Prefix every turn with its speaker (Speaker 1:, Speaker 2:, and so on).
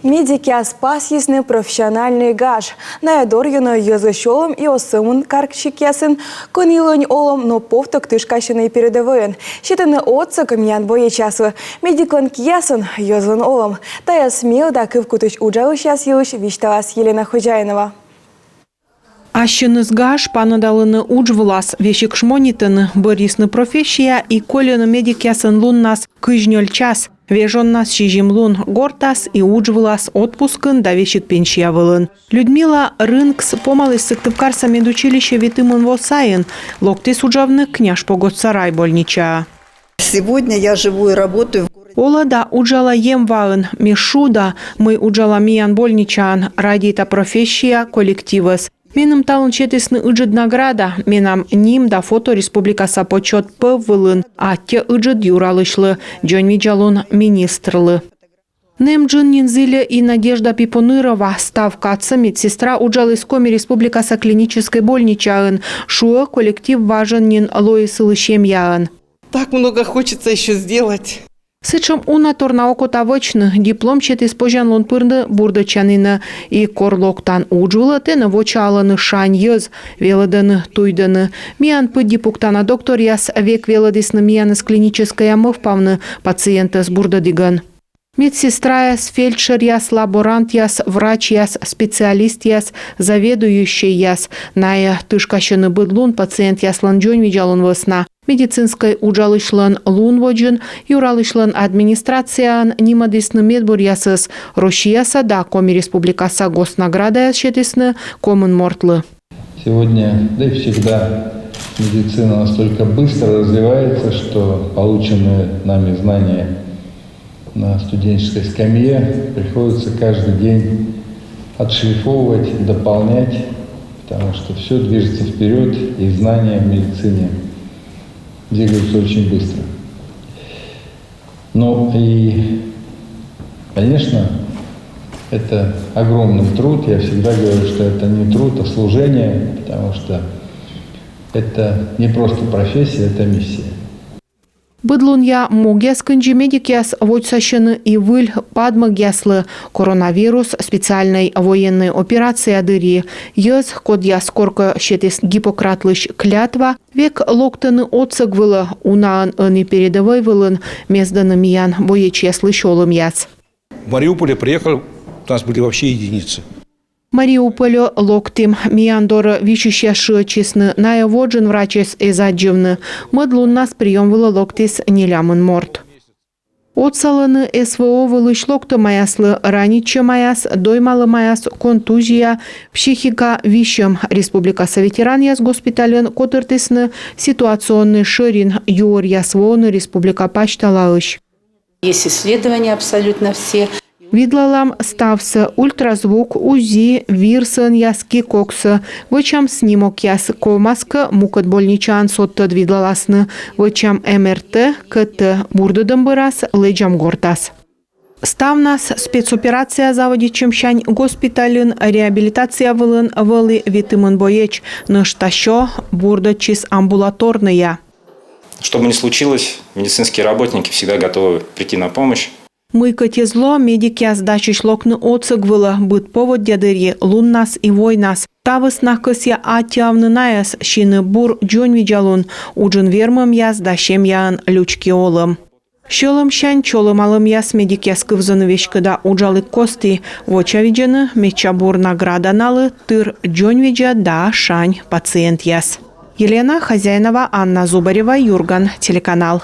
Speaker 1: Медики спас ясный профессиональный гаш. На ядорьюно языщолом и осымын каркщикесен, конилонь олом, но повток тышкащиной передовын. Щитаны отца камьян бое часу. Медиклан кьесен язын олом. Тая смел да кывкутыш уджалыш ясилыш вишталас Елена Ходжайнова.
Speaker 2: Ащыныз гаш панадалыны уджвлас вещик шмонитыны борисны профессия и колены медикясын луннас кыжнёль час. Вежон нас щижим лун гортас и уджвлас отпускын да вещик пенсия вылын. Людмила Рынкс помалыс сыктывкарса медучилище витымын восайын, локтис уджавны княж погодсарай больнича.
Speaker 3: Сегодня я живу и работаю в городе.
Speaker 2: Олада уджала емваын, мишуда мы уджала миян больничан, радита профессия коллективас. Меным талын четесны ыджыд награда, менам ним да фото республикаса почет пывылын, а те ыджыд юралышлы, джон виджалун министрлы. Немджин Нинзиля и Надежда Пипонырова, ставкаца медсестра уджалы скоми республикаса клинической больничаын, шуа коллектив важен нин лоисылы шемьяын.
Speaker 4: Так много хочется еще сделать.
Speaker 2: Сычым уна торна окотавычны диплом четис пожанлон пырды бурдычанына и корлоктан уджула тены вочаланы шань йыз велыдыны туйдыны. Миян пыдди пуктана доктор яс век велыдысны миян из клинической амывпавны пациенты с бурдадыган. Медсестра яс, фельдшер яс, лаборант яс, врач яс, специалист яс, заведующий яс. Ная тышкащыны быдлун пациент яслан джон виджалун высна. Медицинской уджалышлан лун воджин, юралышлан администрациян нимадысны медбур ясыз. Рошияса да коми республикаса госнаграда яс щетысны комын мортлы.
Speaker 5: Сегодня, да и всегда, медицина настолько быстро развивается, что полученные нами знания на студенческой скамье приходится каждый день отшлифовывать, дополнять, потому что все движется вперед, и знания в медицине двигаются очень быстро. Ну и, конечно, это огромный труд. Я всегда говорю, что это не труд, а служение, потому что это не просто профессия, это миссия.
Speaker 2: Быдлун я могяс кынджи медикяс вочсащыны и выль падмагяслы коронавирус специальной военной операции адыри. Йыз код яс корка щетис Гиппократлыш клятва век локтаны отсыг вылы унаан ыны передовой вылын мезданы миян боечеслы шолым яс.
Speaker 6: В Мариуполе приехал, у нас были вообще единицы.
Speaker 2: Мариуполе локтим мияндора вичущаши честны ная воджин врачес эзадживны. Мыдлун нас прием вылы локтис нелямын морт. Отсалыны СВО вылыш локты маяслы раничы маяс, доймалы маяс, контузия, психика вишем. Республикаса ветеран яс госпитален котыртысны ситуационный ширин юр ясвоны республика пачталалыш.
Speaker 7: Есть исследования абсолютно все.
Speaker 2: Видлалам ставсы ультразвук, УЗИ, вирсын яски коксы. Вычам снимок яс комаска мукат больничан соттад видлаласны. Вычам МРТ, КТ бурдыдым бырас, леджам гортас. Ставнас спецоперация заводичем щань госпитален, реабилитация вылын вылы витымын боеч. Ныштащо бурдачис амбулаторная.
Speaker 8: Что бы ни случилось, медицинские работники всегда готовы прийти на помощь.
Speaker 2: Мыйка тезло медики сдачи шлокны отсыгвыла, быт повод дядыри, луннас и войнас. Тавыс нахкысья атявны наяс, щины бур джон виджалун, уджин вермам яс дащем ян лючки олым. Щолым щань чолым алым яс медики скывзаны вешкада уджалы кости, воча виджаны, меча бур награда налы, тыр джон виджа да шань пациент яс. Елена Хозяйнова, Анна Зубарева, Юрган, телеканал.